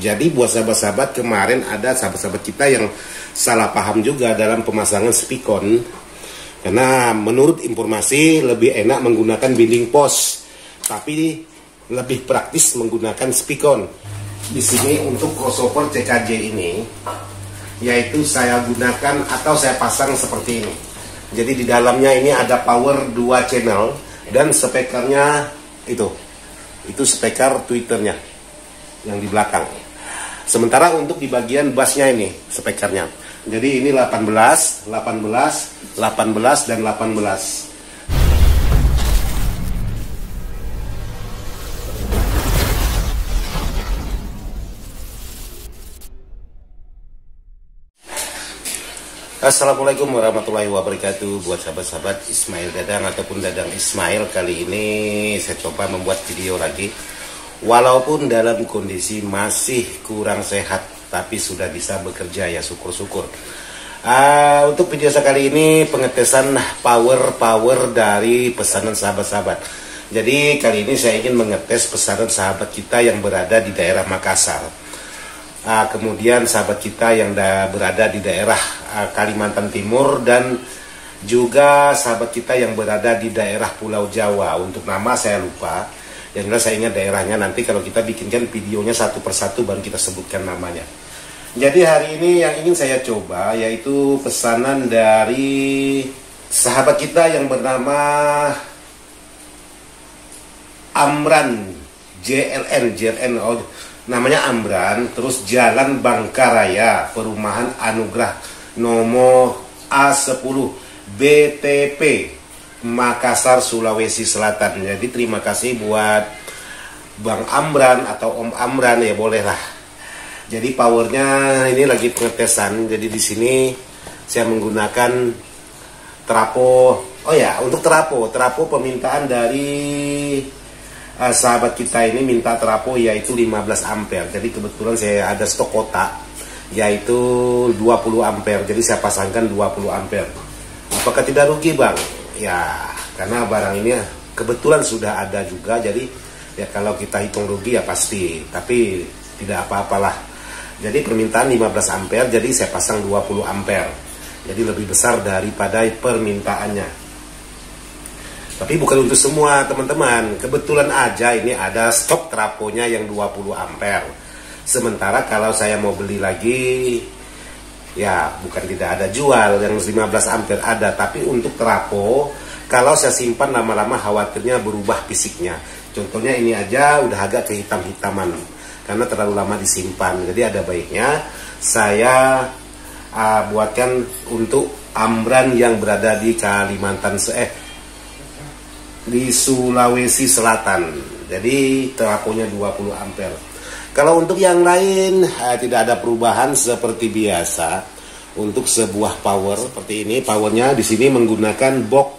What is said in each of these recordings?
Jadi buat sahabat-sahabat, kemarin ada sahabat-sahabat kita yang salah paham juga dalam pemasangan spikon. Karena menurut informasi lebih enak menggunakan binding pos, tapi lebih praktis menggunakan spikon. Di sini untuk crossover CKJ ini, yaitu saya gunakan atau saya pasang seperti ini. Jadi di dalamnya ini ada power 2 channel dan speakernya itu speaker tweeternya yang di belakang. Sementara untuk di bagian bassnya ini speakernya. Jadi ini 18 dan 18. Assalamualaikum warahmatullahi wabarakatuh. Buat sahabat-sahabat Ismail Dadang ataupun Dadang Ismail, kali ini saya coba membuat video lagi. Walaupun dalam kondisi masih kurang sehat, tapi sudah bisa bekerja, ya syukur-syukur. Untuk video saya kali ini pengetesan power dari pesanan sahabat-sahabat. Jadi kali ini saya ingin mengetes pesanan sahabat kita yang berada di daerah Makassar. Kemudian sahabat kita yang berada di daerah Kalimantan Timur, dan juga sahabat kita yang berada di daerah Pulau Jawa. Untuk nama saya lupa, yang jelas saya ingat daerahnya. Nanti kalau kita bikinkan videonya satu persatu baru kita sebutkan namanya. Jadi hari ini yang ingin saya coba yaitu pesanan dari sahabat kita yang bernama Amran JLN, namanya Amran, terus Jalan Bangkaraya, Perumahan Anugrah, nomor A10, BTP, Makassar, Sulawesi Selatan. Jadi terima kasih buat Bang Amran atau Om Amran, ya bolehlah. Jadi powernya ini lagi pengetesan. Jadi di sini saya menggunakan trapo. Oh ya, untuk trapo permintaan dari sahabat kita ini minta trapo yaitu 15 ampere. Jadi kebetulan saya ada stok kotak yaitu 20 ampere. Jadi saya pasangkan 20 ampere. Apakah tidak rugi, Bang? Ya, karena barang ini kebetulan sudah ada juga. Jadi ya kalau kita hitung rugi ya pasti, tapi tidak apa-apalah. Jadi permintaan 15 ampere, jadi saya pasang 20 ampere. Jadi lebih besar daripada permintaannya. Tapi bukan untuk semua teman-teman. Kebetulan aja ini ada stok traponya yang 20 ampere. Sementara kalau saya mau beli lagi, ya bukan tidak ada jual, yang 15 ampere ada. Tapi untuk trapo, kalau saya simpan lama-lama khawatirnya berubah fisiknya. Contohnya ini aja udah agak kehitam-hitaman karena terlalu lama disimpan. Jadi ada baiknya saya buatkan untuk Amran yang berada di di Sulawesi Selatan. Jadi traponya 20 ampere. Kalau untuk yang lain tidak ada perubahan seperti biasa. Untuk sebuah power seperti ini, powernya di sini menggunakan box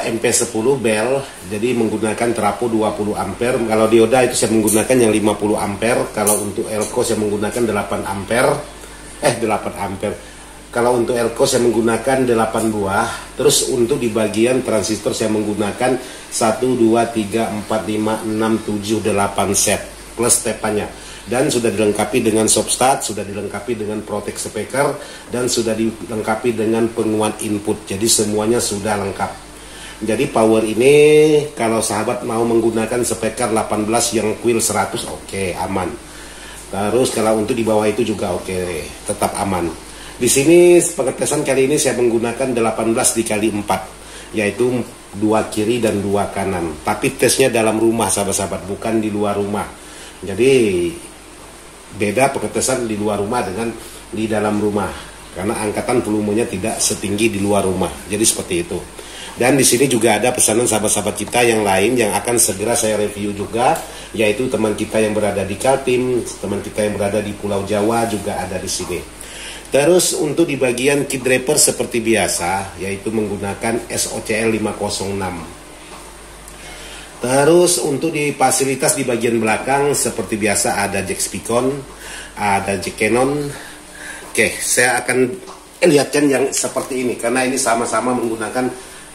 MP10 Bell. Jadi menggunakan trapo 20 ampere. Kalau dioda itu saya menggunakan yang 50 ampere. Kalau untuk elko saya menggunakan 8 ampere. 8 ampere. Kalau untuk elko saya menggunakan 8 buah. Terus untuk di bagian transistor saya menggunakan 1, 2, 3, 4, 5, 6, 7, 8 set plus tepannya. Dan sudah dilengkapi dengan stop-start, sudah dilengkapi dengan protect speaker, dan sudah dilengkapi dengan penguat input. Jadi semuanya sudah lengkap. Jadi power ini kalau sahabat mau menggunakan speaker 18 yang coil 100, oke, aman. Terus kalau untuk di bawah itu juga oke, tetap aman. Di sini pengetesan kali ini saya menggunakan 18 dikali 4, yaitu 2 kiri dan 2 kanan. Tapi tesnya dalam rumah sahabat-sahabat, bukan di luar rumah. Jadi beda pengetesan di luar rumah dengan di dalam rumah, karena angkatan volumenya tidak setinggi di luar rumah. Jadi seperti itu. Dan di sini juga ada pesanan sahabat-sahabat kita yang lain yang akan segera saya review juga, yaitu teman kita yang berada di Kaltim, teman kita yang berada di Pulau Jawa juga ada di sini. Terus untuk di bagian kit draper seperti biasa, yaitu menggunakan SOCL 506. Terus untuk di fasilitas di bagian belakang seperti biasa ada jack spikon, ada jack Canon. Oke, saya akan lihatkan yang seperti ini karena ini sama-sama menggunakan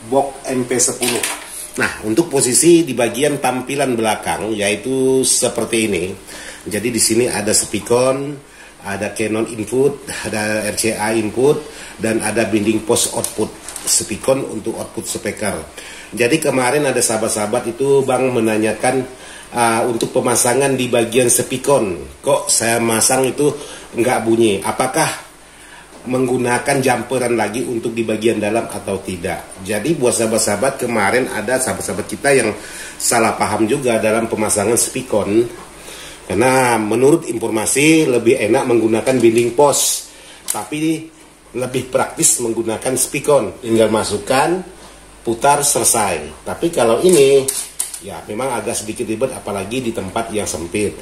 box MP10. Nah, untuk posisi di bagian tampilan belakang yaitu seperti ini. Jadi di sini ada speakon, ada Canon input, ada RCA input, dan ada binding post output speakon untuk output speaker. Jadi kemarin ada sahabat-sahabat itu Bang menanyakan untuk pemasangan di bagian speakon, kok saya masang itu nggak bunyi, apakah menggunakan jumperan lagi untuk di bagian dalam atau tidak. Jadi buat sahabat-sahabat, kemarin ada sahabat-sahabat kita yang salah paham juga dalam pemasangan speakon, karena menurut informasi lebih enak menggunakan binding post, tapi lebih praktis menggunakan speakon, tinggal masukkan, putar, selesai. Tapi kalau ini ya memang agak sedikit ribet, apalagi di tempat yang sempit.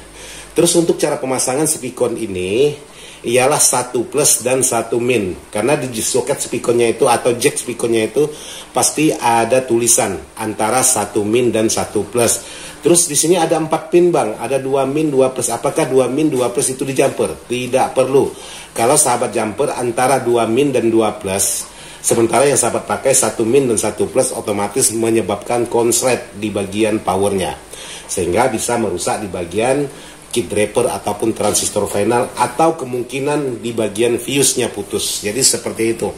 Terus untuk cara pemasangan speakon ini ialah 1 plus dan 1 min, karena di soket speakonnya itu atau jack speakonnya itu pasti ada tulisan antara 1 min dan 1 plus. Terus di sini ada 4 pin Bang, ada 2 min 2 plus. Apakah 2 min 2 plus itu di jumper? Tidak perlu. Kalau sahabat jumper antara 2 min dan 2 plus, sementara yang sahabat pakai 1 min dan 1 plus, otomatis menyebabkan konslet di bagian powernya, sehingga bisa merusak di bagian kit draper ataupun transistor final, atau kemungkinan di bagian fuse-nya putus. Jadi seperti itu.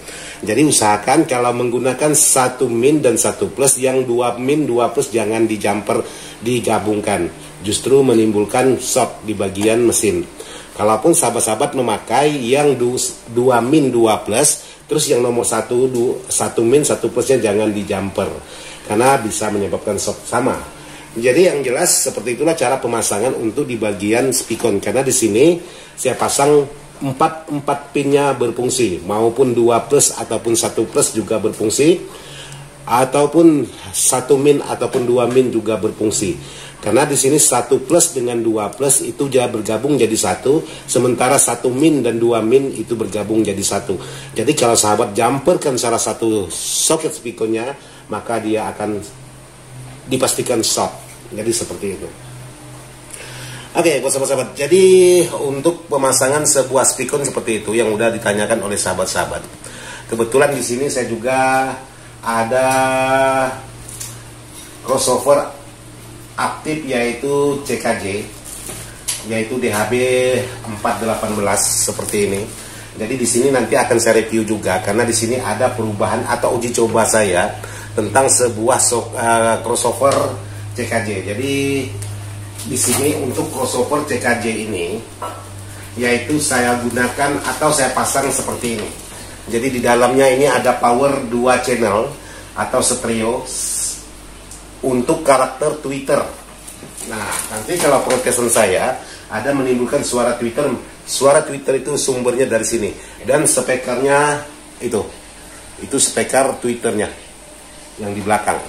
Jadi usahakan kalau menggunakan 1 min dan 1 plus, yang 2 min 2 plus jangan di jumper digabungkan, justru menimbulkan short di bagian mesin. Kalaupun sahabat-sahabat memakai yang 2 min 2 plus, terus yang nomor 1 min 1 plusnya jangan di jumper, karena bisa menyebabkan short sama. Jadi yang jelas seperti itulah cara pemasangan untuk di bagian speakon, karena di sini saya pasang 4 pinnya berfungsi, maupun 2 plus ataupun 1 plus juga berfungsi, ataupun 1 min ataupun 2 min juga berfungsi. Karena di sini 1 plus dengan 2 plus itu dia bergabung jadi 1, sementara 1 min dan 2 min itu bergabung jadi 1. Jadi kalau sahabat jumperkan salah satu soket speakonnya, maka dia akan dipastikan short. Jadi seperti itu. Oke, buat sahabat-sahabat, jadi untuk pemasangan sebuah speakon seperti itu yang udah ditanyakan oleh sahabat-sahabat. Kebetulan di sini saya juga ada crossover aktif yaitu CKJ, yaitu DHB 418 seperti ini. Jadi di sini nanti akan saya review juga, karena di sini ada perubahan atau uji coba saya tentang sebuah crossover CKJ. Jadi di sini untuk crossover CKJ ini, yaitu saya gunakan atau saya pasang seperti ini. Jadi di dalamnya ini ada power 2 channel atau stereo untuk karakter Twitter. Nah, nanti kalau broadcastan saya ada menimbulkan suara Twitter. Suara Twitter itu sumbernya dari sini, dan speakernya itu speaker Twitternya yang di belakang.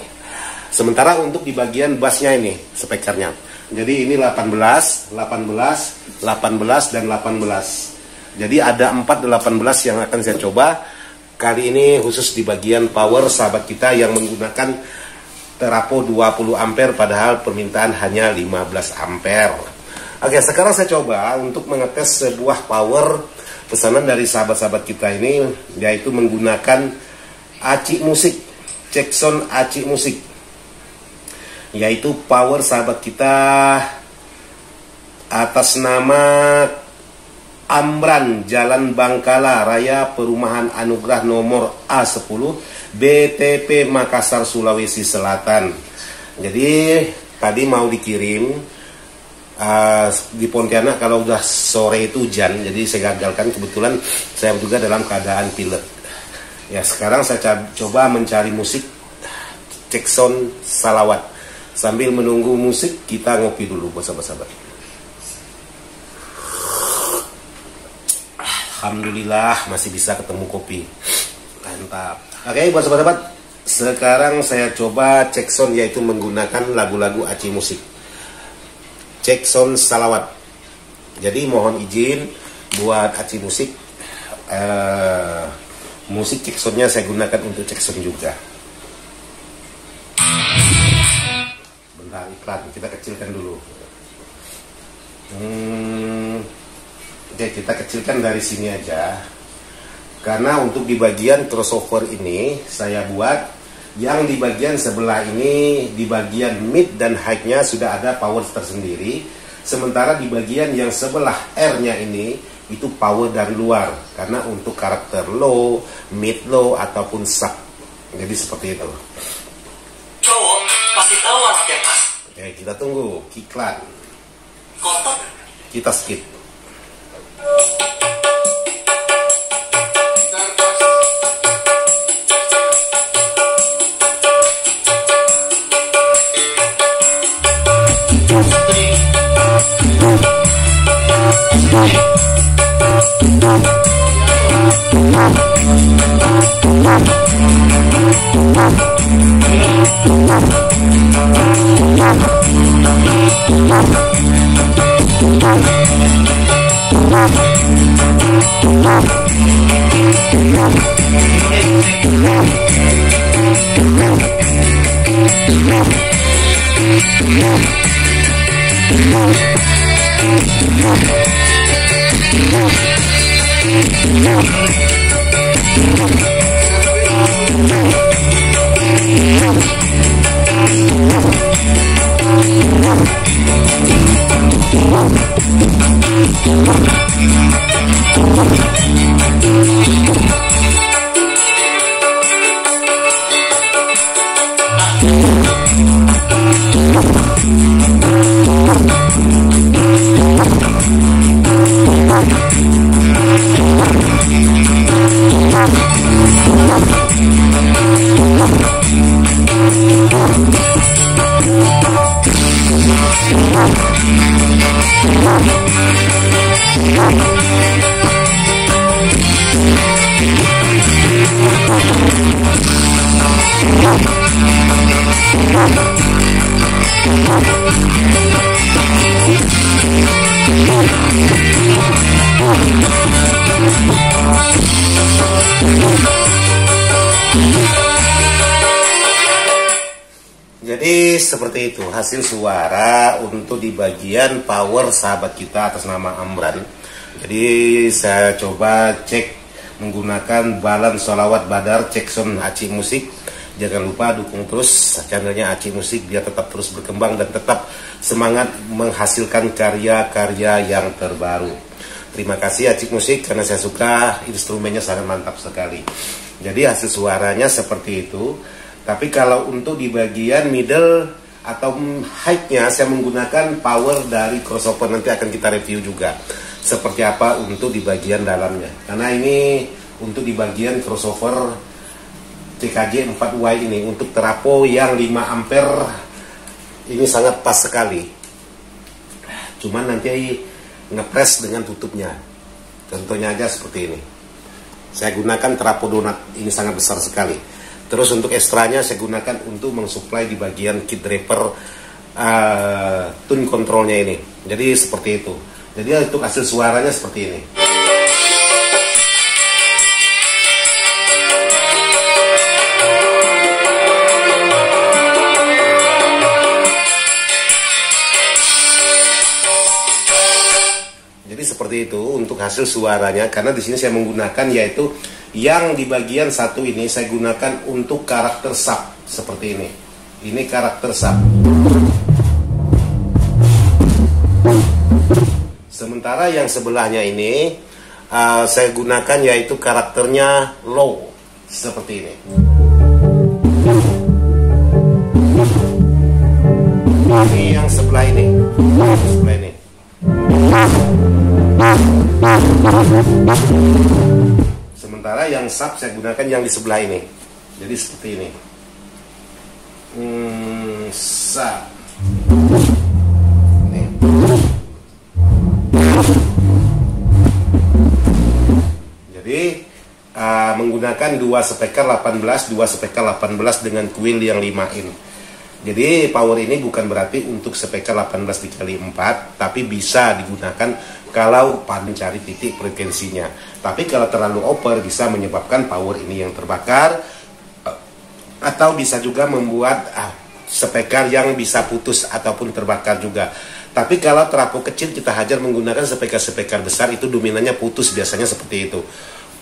Sementara untuk di bagian bassnya ini speakernya. Jadi ini 18, 18, 18 dan 18. Jadi ada 418 yang akan saya coba. Kali ini khusus di bagian power sahabat kita yang menggunakan terapo 20 ampere, padahal permintaan hanya 15 ampere. Oke, sekarang saya coba untuk mengetes sebuah power pesanan dari sahabat-sahabat kita ini, yaitu menggunakan Aci Musik, Jackson Aci Musik, yaitu power sahabat kita atas nama Amran, Jalan Bangkala Raya, Perumahan Anugrah nomor A10, BTP Makassar, Sulawesi Selatan. Jadi tadi mau dikirim di Pontianak, kalau udah sore itu hujan, jadi saya gagalkan. Kebetulan saya juga dalam keadaan pilek. Ya, sekarang saya coba mencari musik Jackson Salawat. Sambil menunggu musik, kita ngopi dulu buat sahabat-sahabat. Alhamdulillah masih bisa ketemu kopi. Mantap. Oke, buat sahabat-sahabat, sekarang saya coba Jackson, yaitu menggunakan lagu-lagu Aci Musik, Jackson Salawat. Jadi mohon izin buat Aci Musik, musik Jacksonnya saya gunakan untuk Jackson juga. Bentar, iklan kita kecilkan dulu. Oke, kita kecilkan dari sini aja, karena untuk di bagian crossover ini saya buat Yang di bagian sebelah ini, di bagian mid dan high-nya sudah ada power tersendiri. Sementara di bagian yang sebelah R-nya ini, itu power dari luar. Karena untuk karakter low, mid low, ataupun sub. Jadi seperti itu. Cowok pasti tahu anaknya pas. Oke, kita tunggu iklan. Kotor. Kita skip. Jadi seperti itu hasil suara untuk di bagian power sahabat kita atas nama Amran. Jadi saya coba cek menggunakan balan sholawat badar cek sound Aci Musik. Jangan lupa dukung terus channelnya Aci Musik biar tetap terus berkembang dan tetap semangat menghasilkan karya-karya yang terbaru. Terima kasih Aci Musik karena saya suka instrumennya sangat mantap sekali. Jadi hasil suaranya seperti itu. Tapi kalau untuk di bagian middle atau high-nya saya menggunakan power dari crossover, nanti akan kita review juga seperti apa untuk di bagian dalamnya. Karena ini untuk di bagian crossover CKJ 4Y ini untuk terapo yang 5 ampere ini sangat pas sekali. Cuman nanti ngepres dengan tutupnya. Contohnya aja seperti ini. Saya gunakan terapo donat, ini sangat besar sekali. Terus untuk ekstranya saya gunakan untuk mensuplai di bagian kit draper tune controlnya ini. Jadi seperti itu. Jadi untuk hasil suaranya seperti ini. Jadi seperti itu untuk hasil suaranya. Karena di sini saya menggunakan yaitu yang di bagian satu ini saya gunakan untuk karakter sub seperti ini. Ini karakter sub. Sementara yang sebelahnya ini saya gunakan yaitu karakternya low seperti ini. Ini yang sebelah ini. Sebelah ini. Sementara yang sub saya gunakan yang di sebelah ini. Jadi seperti ini. Sub. Ini. Jadi menggunakan 2 speaker 18, 2 speaker 18 dengan kuil yang 5 in. Jadi power ini bukan berarti untuk speaker 18 dikali 4, tapi bisa digunakan kalau mencari titik frekuensinya. Tapi kalau terlalu over bisa menyebabkan power ini yang terbakar, atau bisa juga membuat speaker yang bisa putus ataupun terbakar juga. Tapi kalau terapung kecil kita hajar menggunakan speaker besar, itu dominannya putus biasanya seperti itu.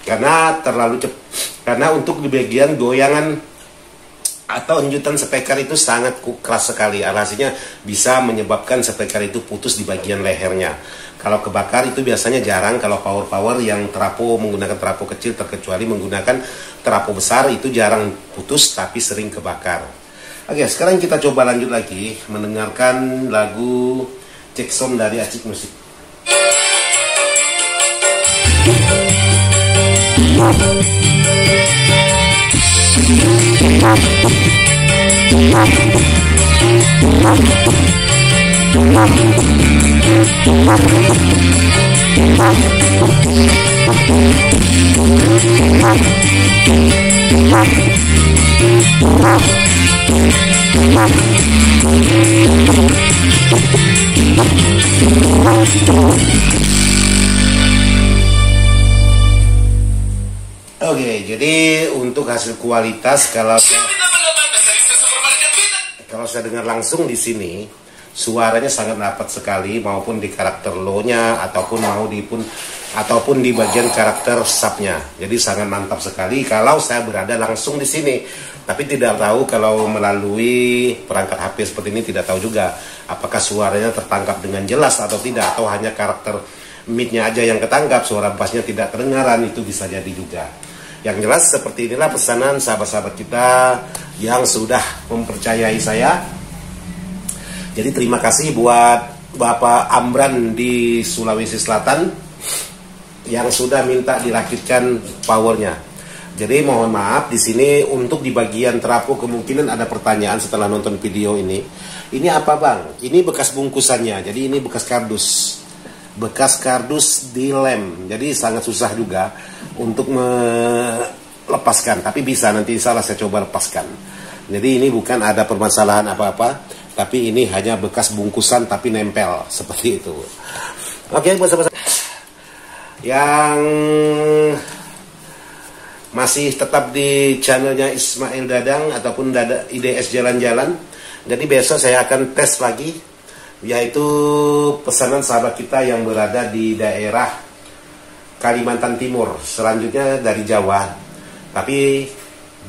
Karena terlalu cepat. Karena untuk di bagian goyangan atau hanyutan speaker itu sangat keras sekali. Alhasilnya bisa menyebabkan speaker itu putus di bagian lehernya. Kalau kebakar itu biasanya jarang. Kalau power yang trafo menggunakan trafo kecil, terkecuali menggunakan trafo besar, itu jarang putus tapi sering kebakar. Oke, sekarang kita coba lanjut lagi mendengarkan lagu Jackson dari Acik Musik. Oke, jadi untuk hasil kualitas kalau saya dengar langsung di sini, suaranya sangat dapat sekali, maupun di karakter low-nya ataupun di bagian karakter sub-nya. Jadi sangat mantap sekali kalau saya berada langsung di sini. Tapi tidak tahu kalau melalui perangkat HP seperti ini, tidak tahu juga apakah suaranya tertangkap dengan jelas atau tidak, atau hanya karakter mid-nya aja yang ketangkap, suara bassnya tidak terdengaran, itu bisa jadi juga. Yang jelas seperti inilah pesanan sahabat-sahabat kita yang sudah mempercayai saya. Jadi terima kasih buat Bapak Amran di Sulawesi Selatan yang sudah minta dirakitkan powernya. Jadi mohon maaf di sini untuk di bagian trafo kemungkinan ada pertanyaan setelah nonton video ini. Ini apa bang? Ini bekas bungkusannya. Jadi ini bekas kardus. Bekas kardus di lem, jadi sangat susah juga untuk melepaskan, tapi bisa, nanti salah saya coba lepaskan. Jadi ini bukan ada permasalahan apa-apa, tapi ini hanya bekas bungkusan tapi nempel seperti itu. Oke, buat sahabat yang masih tetap di channelnya Ismail Dadang ataupun IDS Jalan-Jalan, jadi besok saya akan tes lagi, yaitu pesanan sahabat kita yang berada di daerah Kalimantan Timur, selanjutnya dari Jawa, tapi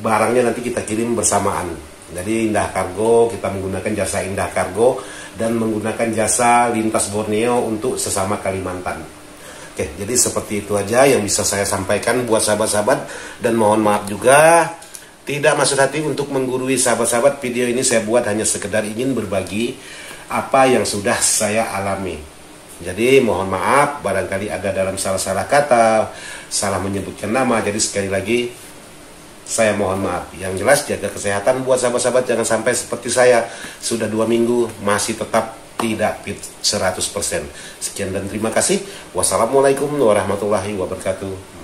barangnya nanti kita kirim bersamaan. Jadi Indah Kargo, kita menggunakan jasa Indah Kargo dan menggunakan jasa Lintas Borneo untuk sesama Kalimantan. Oke, jadi seperti itu aja yang bisa saya sampaikan buat sahabat-sahabat, dan mohon maaf juga tidak maksud hati untuk menggurui sahabat-sahabat. Video ini saya buat hanya sekedar ingin berbagi apa yang sudah saya alami. Jadi mohon maaf barangkali ada dalam salah-salah kata, salah menyebutkan nama. Jadi sekali lagi saya mohon maaf. Yang jelas jaga kesehatan buat sahabat-sahabat, jangan sampai seperti saya sudah 2 minggu masih tetap tidak fit 100%. Sekian dan terima kasih. Wassalamualaikum warahmatullahi wabarakatuh.